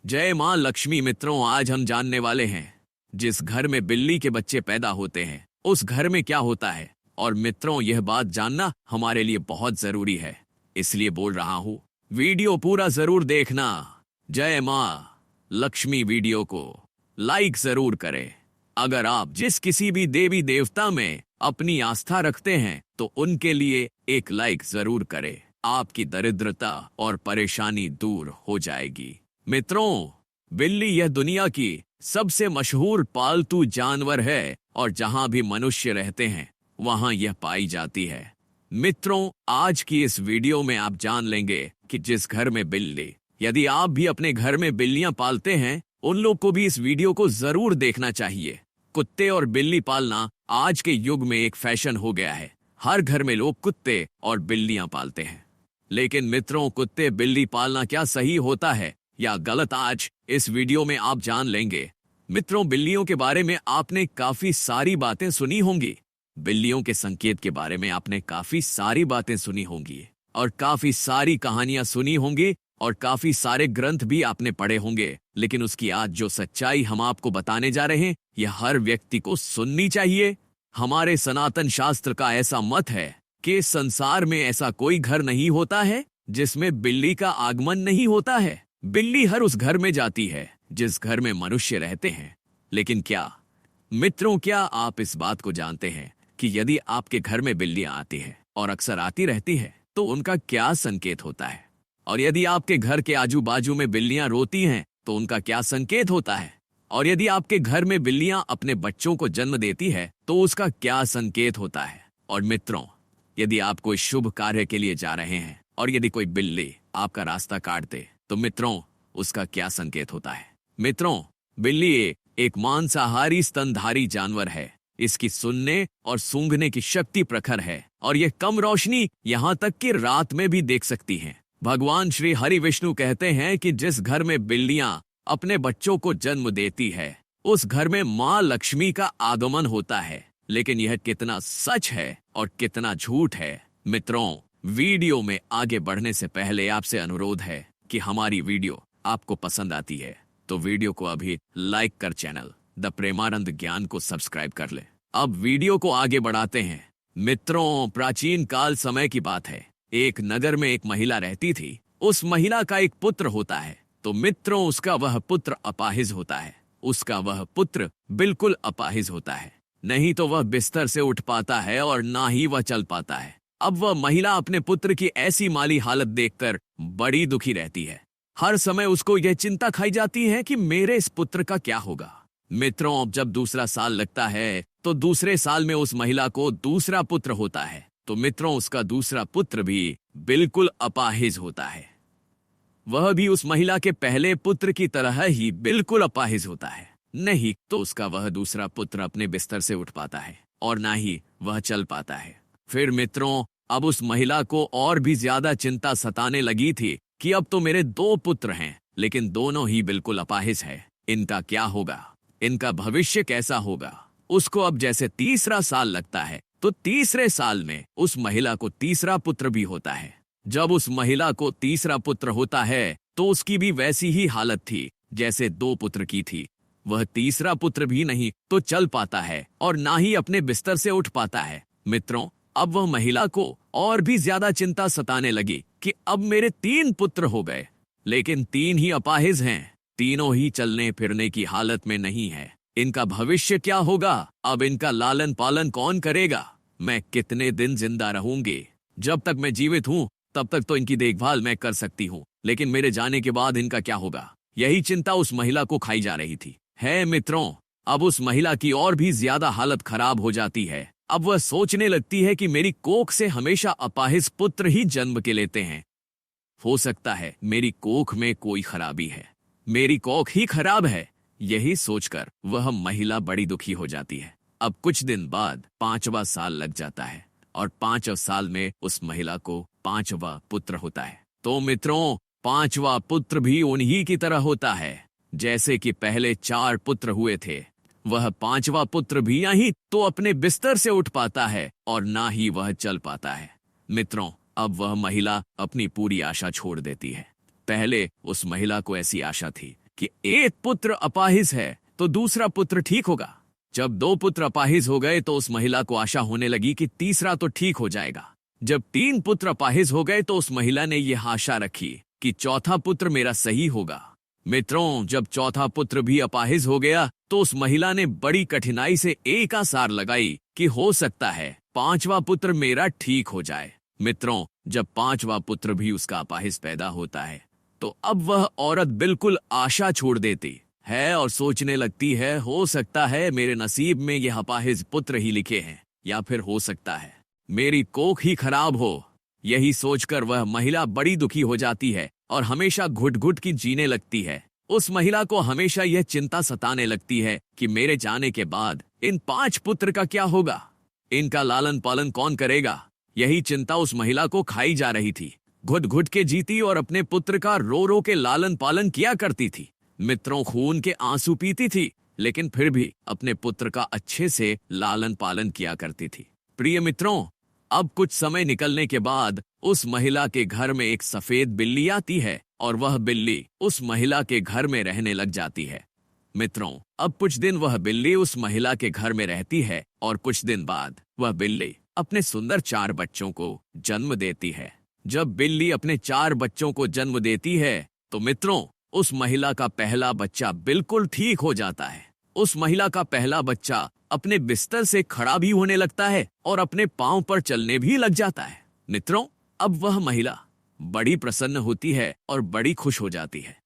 जय मां लक्ष्मी। मित्रों, आज हम जानने वाले हैं जिस घर में बिल्ली के बच्चे पैदा होते हैं उस घर में क्या होता है। और मित्रों, यह बात जानना हमारे लिए बहुत जरूरी है, इसलिए बोल रहा हूं, वीडियो पूरा जरूर देखना। जय मां लक्ष्मी। वीडियो को लाइक जरूर करें। अगर आप जिस किसी भी देवी देवता में अपनी आस्था रखते हैं तो उनके लिए एक लाइक जरूर करें। आपकी दरिद्रता और परेशानी दूर हो जाएगी। मित्रों, बिल्ली यह दुनिया की सबसे मशहूर पालतू जानवर है और जहां भी मनुष्य रहते हैं वहां यह पाई जाती है। मित्रों, आज की इस वीडियो में आप जान लेंगे कि जिस घर में बिल्ली, यदि आप भी अपने घर में बिल्लियां पालते हैं उन लोग को भी इस वीडियो को जरूर देखना चाहिए। कुत्ते और बिल्ली पालना आज के युग में एक फैशन हो गया है। हर घर में लोग कुत्ते और बिल्लियां पालते हैं। लेकिन मित्रों, कुत्ते बिल्ली पालना क्या सही होता है या गलत, आज इस वीडियो में आप जान लेंगे। मित्रों, बिल्लियों के बारे में आपने काफी सारी बातें सुनी होंगी। बिल्लियों के संकेत के बारे में आपने काफी सारी बातें सुनी होंगी और काफी सारी कहानियां सुनी होंगी और काफी सारे ग्रंथ भी आपने पढ़े होंगे। लेकिन उसकी आज जो सच्चाई हम आपको बताने जा रहे हैं यह हर व्यक्ति को सुननी चाहिए। हमारे सनातन शास्त्र का ऐसा मत है कि संसार में ऐसा कोई घर नहीं होता है जिसमें बिल्ली का आगमन नहीं होता है। बिल्ली हर उस घर में जाती है जिस घर में मनुष्य रहते हैं। लेकिन क्या मित्रों, क्या आप इस बात को जानते हैं कि यदि आपके घर में बिल्लियां आती हैं और अक्सर आती रहती है तो उनका क्या संकेत होता है? और यदि आपके घर के आजू बाजू में बिल्लियां रोती हैं तो उनका क्या संकेत होता है? और यदि आपके घर में बिल्लियां अपने बच्चों को जन्म देती है तो उसका क्या संकेत होता है? और मित्रों, यदि आप कोई शुभ कार्य के लिए जा रहे हैं और यदि कोई बिल्ली आपका रास्ता काट दे तो मित्रों उसका क्या संकेत होता है? मित्रों, बिल्ली एक मांसाहारी स्तनधारी जानवर है। इसकी सुनने और सूंघने की शक्ति प्रखर है और यह कम रोशनी, यहां तक कि रात में भी देख सकती हैं। भगवान श्री हरि विष्णु कहते हैं कि जिस घर में बिल्लियां अपने बच्चों को जन्म देती है उस घर में मां लक्ष्मी का आगमन होता है। लेकिन यह कितना सच है और कितना झूठ है? मित्रों, वीडियो में आगे बढ़ने से पहले आपसे अनुरोध है कि हमारी वीडियो आपको पसंद आती है तो वीडियो को अभी लाइक कर चैनल द प्रेमानंद ज्ञान को सब्सक्राइब कर ले। अब वीडियो को आगे बढ़ाते हैं। मित्रों, प्राचीन काल समय की बात है। एक नगर में एक महिला रहती थी। उस महिला का एक पुत्र होता है। तो मित्रों, उसका वह पुत्र अपाहिज होता है। उसका वह पुत्र बिल्कुल अपाहिज होता है। नहीं तो वह बिस्तर से उठ पाता है और ना ही वह चल पाता है। अब वह महिला अपने पुत्र की ऐसी माली हालत देखकर बड़ी दुखी रहती है। हर समय उसको यह चिंता खाई जाती है कि मेरे इस पुत्र का क्या होगा। मित्रों, अब जब दूसरा साल लगता है तो दूसरे साल में उस महिला को दूसरा पुत्र होता है। तो मित्रों, उसका दूसरा पुत्र भी बिल्कुल अपाहिज होता है। वह भी उस महिला के पहले पुत्र की तरह ही बिल्कुल अपाहिज होता है। नहीं तो उसका वह दूसरा पुत्र अपने बिस्तर से उठ पाता है और ना ही वह चल पाता है। फिर मित्रों, अब उस महिला को और भी ज्यादा चिंता सताने लगी थी कि अब तो मेरे 2 पुत्र हैं लेकिन दोनों ही बिल्कुल अपाहिज है। इनका क्या होगा? इनका भविष्य कैसा होगा? उसको अब जैसे तीसरा साल लगता है तो तीसरे साल में उस महिला को तीसरा पुत्र भी होता है। जब उस महिला को तीसरा पुत्र होता है तो उसकी भी वैसी ही हालत थी जैसे 2 पुत्र की थी। वह तीसरा पुत्र भी नहीं तो चल पाता है और ना ही अपने बिस्तर से उठ पाता है। मित्रों, अब वह महिला को और भी ज्यादा चिंता सताने लगी कि अब मेरे 3 पुत्र हो गए लेकिन 3 ही अपाहिज हैं। तीनों ही चलने फिरने की हालत में नहीं है। इनका भविष्य क्या होगा? अब इनका लालन पालन कौन करेगा? मैं कितने दिन जिंदा रहूंगी? जब तक मैं जीवित हूं तब तक तो इनकी देखभाल मैं कर सकती हूं, लेकिन मेरे जाने के बाद इनका क्या होगा? यही चिंता उस महिला को खाई जा रही थी। है मित्रों, अब उस महिला की और भी ज्यादा हालत खराब हो जाती है। अब वह सोचने लगती है कि मेरी कोख से हमेशा अपाहिज पुत्र ही जन्म के लेते हैं। हो सकता है मेरी कोख में कोई खराबी है, मेरी कोख ही खराब है। यही सोचकर वह महिला बड़ी दुखी हो जाती है। अब कुछ दिन बाद 5वां साल लग जाता है और 5वें साल में उस महिला को 5वां पुत्र होता है। तो मित्रों, 5वां पुत्र भी उन्हीं की तरह होता है जैसे कि पहले 4 पुत्र हुए थे। वह 5वां पुत्र भी नहीं तो अपने बिस्तर से उठ पाता है और ना ही वह चल पाता है। मित्रों, अब वह महिला अपनी पूरी आशा छोड़ देती है। पहले उस महिला को ऐसी आशा थी कि एक पुत्र अपाहिज है तो दूसरा पुत्र ठीक होगा। जब 2 पुत्र अपाहिज हो गए तो उस महिला को आशा होने लगी कि तीसरा तो ठीक हो जाएगा। जब 3 पुत्र अपाहिज हो गए तो उस महिला ने यह आशा रखी कि चौथा पुत्र मेरा सही होगा। मित्रों, जब चौथा पुत्र भी अपाहिज हो गया तो उस महिला ने बड़ी कठिनाई से एक आसार लगाई कि हो सकता है 5वां पुत्र मेरा ठीक हो जाए। मित्रों, जब 5वां पुत्र भी उसका अपाहिज पैदा होता है तो अब वह औरत बिल्कुल आशा छोड़ देती है और सोचने लगती है, हो सकता है मेरे नसीब में यह अपाहिज पुत्र ही लिखे हैं, या फिर हो सकता है मेरी कोख ही खराब हो। यही सोचकर वह महिला बड़ी दुखी हो जाती है और हमेशा घुट घुट की जीने लगती है। उस महिला को हमेशा यह चिंता सताने लगती है कि मेरे जाने के बाद इन 5 पुत्र का क्या होगा, इनका लालन पालन कौन करेगा। यही चिंता उस महिला को खाई जा रही थी। घुट घुट के जीती और अपने पुत्र का रो रो के लालन पालन किया करती थी। मित्रों, खून के आंसू पीती थी, लेकिन फिर भी अपने पुत्र का अच्छे से लालन पालन किया करती थी। प्रिय मित्रों, अब कुछ समय निकलने के बाद उस महिला के घर में एक सफेद बिल्ली आती है और वह बिल्ली उस महिला के घर में रहने लग जाती है। मित्रों, अब कुछ दिन वह बिल्ली उस महिला के घर में रहती है और कुछ दिन बाद वह बिल्ली अपने सुंदर 4 बच्चों को जन्म देती है। जब बिल्ली अपने 4 बच्चों को जन्म देती है तो मित्रों, उस महिला का पहला बच्चा बिल्कुल ठीक हो जाता है। उस महिला का पहला बच्चा अपने बिस्तर से खड़ा भी होने लगता है और अपने पांव पर चलने भी लग जाता है। मित्रों, अब वह महिला बड़ी प्रसन्न होती है और बड़ी खुश हो जाती है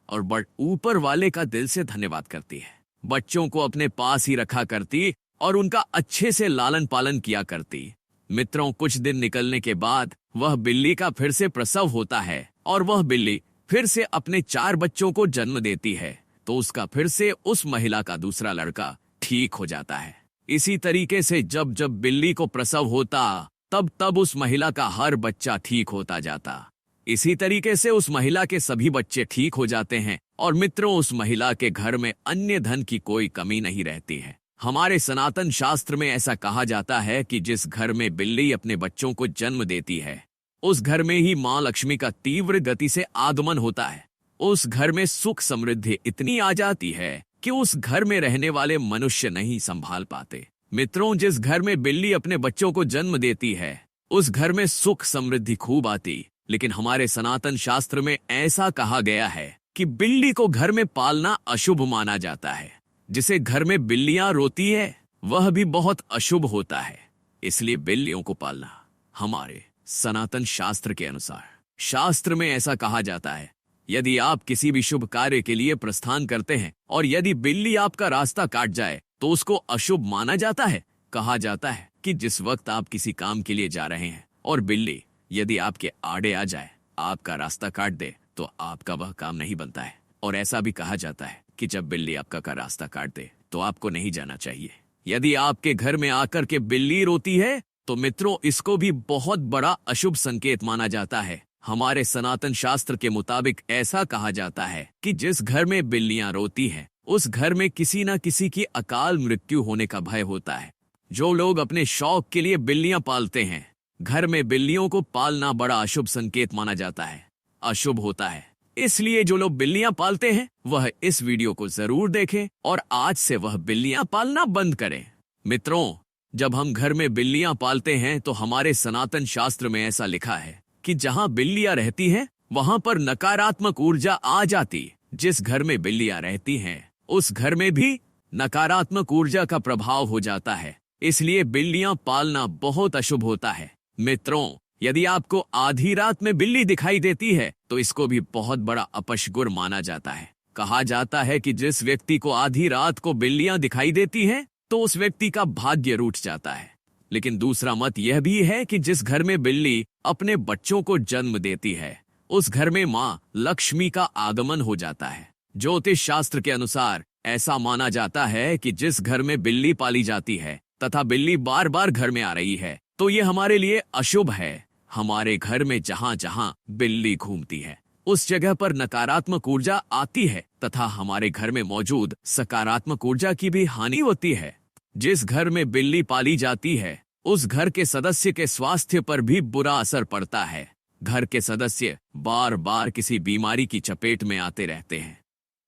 और बड़ ऊपर वाले का दिल से धन्यवाद करती है। बच्चों को अपने पास ही रखा करती और उनका अच्छे से लालन पालन किया करती। मित्रों, कुछ दिन निकलने के बाद वह बिल्ली का फिर से प्रसव होता है और वह बिल्ली फिर से अपने 4 बच्चों को जन्म देती है तो उसका फिर से उस महिला का दूसरा लड़का ठीक हो जाता है। इसी तरीके से जब जब बिल्ली को प्रसव होता तब तब उस महिला का हर बच्चा ठीक होता जाता। इसी तरीके से उस महिला के सभी बच्चे ठीक हो जाते हैं और मित्रों, उस महिला के घर में अन्य धन की कोई कमी नहीं रहती है। हमारे सनातन शास्त्र में ऐसा कहा जाता है कि जिस घर में बिल्ली अपने बच्चों को जन्म देती है उस घर में ही मां लक्ष्मी का तीव्र गति से आगमन होता है। उस घर में सुख समृद्धि इतनी आ जाती है कि उस घर में रहने वाले मनुष्य नहीं संभाल पाते। मित्रों, जिस घर में बिल्ली अपने बच्चों को जन्म देती है उस घर में सुख समृद्धि खूब आती, लेकिन हमारे सनातन शास्त्र में ऐसा कहा गया है कि बिल्ली को घर में पालना अशुभ माना जाता है। जिसे घर में बिल्लियां रोती है वह भी बहुत अशुभ होता है। इसलिए बिल्लियों को पालना हमारे सनातन शास्त्र के अनुसार, शास्त्र में ऐसा कहा जाता है, यदि आप किसी भी शुभ कार्य के लिए प्रस्थान करते हैं और यदि बिल्ली आपका रास्ता काट जाए तो उसको अशुभ माना जाता है। कहा जाता है कि जिस वक्त आप किसी काम के लिए जा रहे हैं और बिल्ली यदि आपके आड़े आ जाए, आपका रास्ता काट दे, तो आपका वह काम नहीं बनता है। और ऐसा भी कहा जाता है कि जब बिल्ली आपका का रास्ता काट दे तो आपको नहीं जाना चाहिए। यदि आपके घर में आकर के बिल्ली रोती है तो मित्रों, इसको भी बहुत बड़ा अशुभ संकेत माना जाता है। हमारे सनातन शास्त्र के मुताबिक ऐसा कहा जाता है कि जिस घर में बिल्लियां रोती हैं उस घर में किसी न किसी की अकाल मृत्यु होने का भय होता है। जो लोग अपने शौक के लिए बिल्लियां पालते हैं, घर में बिल्लियों को पालना बड़ा अशुभ संकेत माना जाता है, अशुभ होता है। इसलिए जो लोग बिल्लियां पालते हैं वह इस वीडियो को जरूर देखें और आज से वह बिल्लियां पालना बंद करें। मित्रों, जब हम घर में बिल्लियां पालते हैं तो हमारे सनातन शास्त्र में ऐसा लिखा है कि जहां बिल्लियां रहती हैं वहां पर नकारात्मक ऊर्जा आ जाती। जिस घर में बिल्लियां रहती हैं उस घर में भी नकारात्मक ऊर्जा का प्रभाव हो जाता है। इसलिए बिल्लियां पालना बहुत अशुभ होता है। मित्रों, यदि आपको आधी रात में बिल्ली दिखाई देती है तो इसको भी बहुत बड़ा अपशगुन माना जाता है। कहा जाता है कि जिस व्यक्ति को आधी रात को बिल्लियां दिखाई देती हैं तो उस व्यक्ति का भाग्य रूठ जाता है। लेकिन दूसरा मत यह भी है कि जिस घर में बिल्ली अपने बच्चों को जन्म देती है उस घर में मां लक्ष्मी का आगमन हो जाता है। ज्योतिष शास्त्र के अनुसार ऐसा माना जाता है कि जिस घर में बिल्ली पाली जाती है तथा बिल्ली बार बार घर में आ रही है तो ये हमारे लिए अशुभ है। हमारे घर में जहां जहां बिल्ली घूमती है उस जगह पर नकारात्मक ऊर्जा आती है तथा हमारे घर में मौजूद सकारात्मक ऊर्जा की भी हानि होती है। जिस घर में बिल्ली पाली जाती है उस घर के सदस्य के स्वास्थ्य पर भी बुरा असर पड़ता है। घर के सदस्य बार बार किसी बीमारी की चपेट में आते रहते हैं।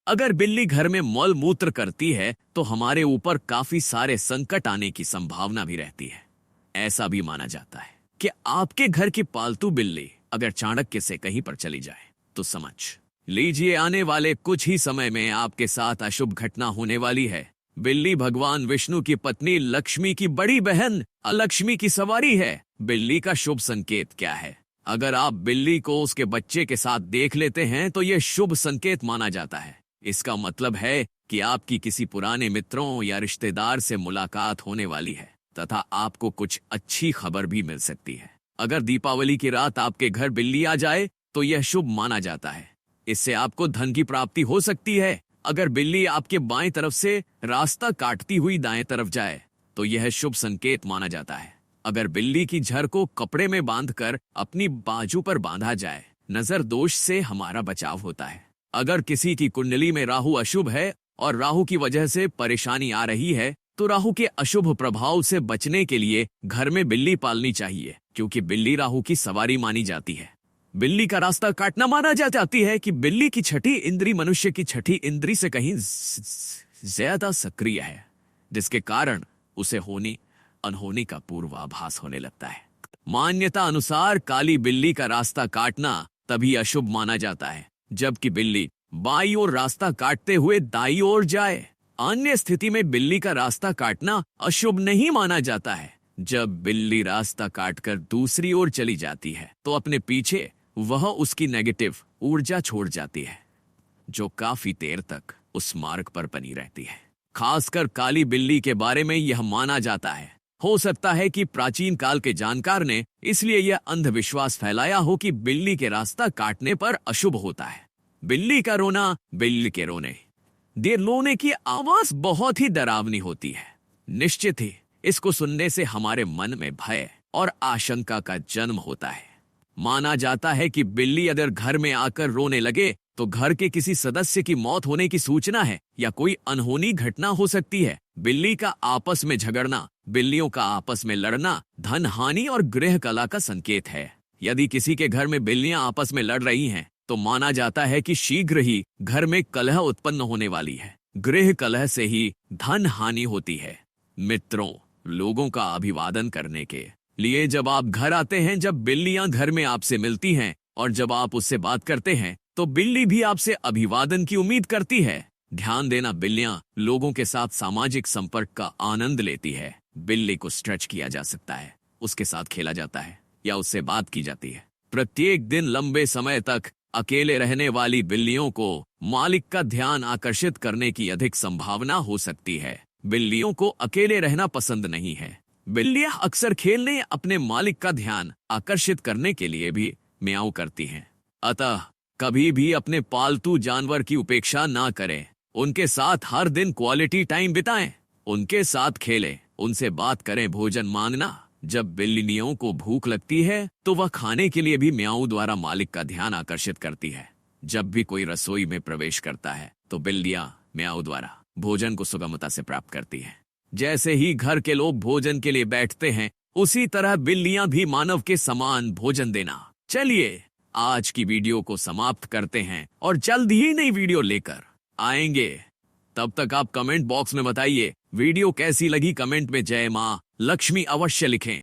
अगर बिल्ली घर में मल मूत्र करती है तो हमारे ऊपर काफी सारे संकट आने की संभावना भी रहती है। ऐसा भी माना जाता है कि आपके घर की पालतू बिल्ली अगर चाणक्य से कहीं पर चली जाए तो समझ लीजिए आने वाले कुछ ही समय में आपके साथ अशुभ घटना होने वाली है। बिल्ली भगवान विष्णु की पत्नी लक्ष्मी की बड़ी बहन अलक्ष्मी की सवारी है। बिल्ली का शुभ संकेत क्या है? अगर आप बिल्ली को उसके बच्चे के साथ देख लेते हैं तो यह शुभ संकेत माना जाता है। इसका मतलब है कि आपकी किसी पुराने मित्रों या रिश्तेदार से मुलाकात होने वाली है तथा आपको कुछ अच्छी खबर भी मिल सकती है। अगर दीपावली की रात आपके घर बिल्ली आ जाए तो यह शुभ माना जाता है। इससे आपको धन की प्राप्ति हो सकती है। अगर बिल्ली आपके बाएं तरफ से रास्ता काटती हुई दाएं तरफ जाए तो यह शुभ संकेत माना जाता है। अगर बिल्ली की झर को कपड़े में बांधकर अपनी बाजू पर बांधा जाए, नजर दोष से हमारा बचाव होता है। अगर किसी की कुंडली में राहु अशुभ है और राहु की वजह से परेशानी आ रही है तो राहु के अशुभ प्रभाव से बचने के लिए घर में बिल्ली पालनी चाहिए, क्योंकि बिल्ली राहु की सवारी मानी जाती है। बिल्ली का रास्ता काटना माना जाती है कि बिल्ली की छठी इंद्री मनुष्य की छठी इंद्री से कहीं ज्यादा सक्रिय है, जिसके कारण उसे होनी अनहोनी का पूर्वाभास होने लगता है। मान्यता अनुसार काली बिल्ली का रास्ता काटना तभी अशुभ माना जाता है जबकि बिल्ली बाईं ओर रास्ता काटते हुए दाईं ओर जाए। अन्य स्थिति में बिल्ली का रास्ता काटना अशुभ नहीं माना जाता है। जब बिल्ली रास्ता काटकर दूसरी ओर चली जाती है तो अपने पीछे वह उसकी नेगेटिव ऊर्जा छोड़ जाती है, जो काफी देर तक उस मार्ग पर बनी रहती है। खासकर काली बिल्ली के बारे में यह माना जाता है। हो सकता है कि प्राचीन काल के जानकार ने इसलिए यह अंधविश्वास फैलाया हो कि बिल्ली के रास्ता काटने पर अशुभ होता है। बिल्ली का रोना, बिल्ली के रोने देर लोने की आवाज बहुत ही डरावनी होती है। निश्चित ही इसको सुनने से हमारे मन में भय और आशंका का जन्म होता है। माना जाता है कि बिल्ली अगर घर में आकर रोने लगे तो घर के किसी सदस्य की मौत होने की सूचना है या कोई अनहोनी घटना हो सकती है। बिल्ली का आपस में झगड़ना, बिल्लियों का आपस में लड़ना धन हानि और गृह कला का संकेत है। यदि किसी के घर में बिल्लियां आपस में लड़ रही हैं तो माना जाता है कि शीघ्र ही घर में कलह उत्पन्न होने वाली है। गृह कलह से ही धन हानि होती है। मित्रों, लोगों का अभिवादन करने के लिए जब आप घर आते हैं, जब बिल्लियां घर में आपसे मिलती हैं और जब आप उससे बात करते हैं तो बिल्ली भी आपसे अभिवादन की उम्मीद करती है। ध्यान देना, बिल्लियां लोगों के साथ सामाजिक संपर्क का आनंद लेती है। बिल्ली को स्ट्रेच किया जा सकता है, उसके साथ खेला जाता है या उससे बात की जाती है। प्रत्येक दिन लंबे समय तक अकेले रहने वाली बिल्लियों को मालिक का ध्यान आकर्षित करने की अधिक संभावना हो सकती है। बिल्लियों को अकेले रहना पसंद नहीं है। बिल्लियां अक्सर खेलने, अपने मालिक का ध्यान आकर्षित करने के लिए भी म्याऊं करती हैं। अतः कभी भी अपने पालतू जानवर की उपेक्षा ना करें। उनके साथ हर दिन क्वालिटी टाइम बिताएं, उनके साथ खेलें, उनसे बात करें, भोजन मांगना। जब बिल्लियों को भूख लगती है तो वह खाने के लिए भी म्याऊं द्वारा मालिक का ध्यान आकर्षित करती है। जब भी कोई रसोई में प्रवेश करता है तो बिल्लियां म्याऊं द्वारा भोजन को सुगमता से प्राप्त करती हैं। जैसे ही घर के लोग भोजन के लिए बैठते हैं, उसी तरह बिल्लियां भी मानव के समान भोजन देना। चलिए आज की वीडियो को समाप्त करते हैं और जल्द ही नई वीडियो लेकर आएंगे। तब तक आप कमेंट बॉक्स में बताइए वीडियो कैसी लगी। कमेंट में जय मां लक्ष्मी अवश्य लिखें।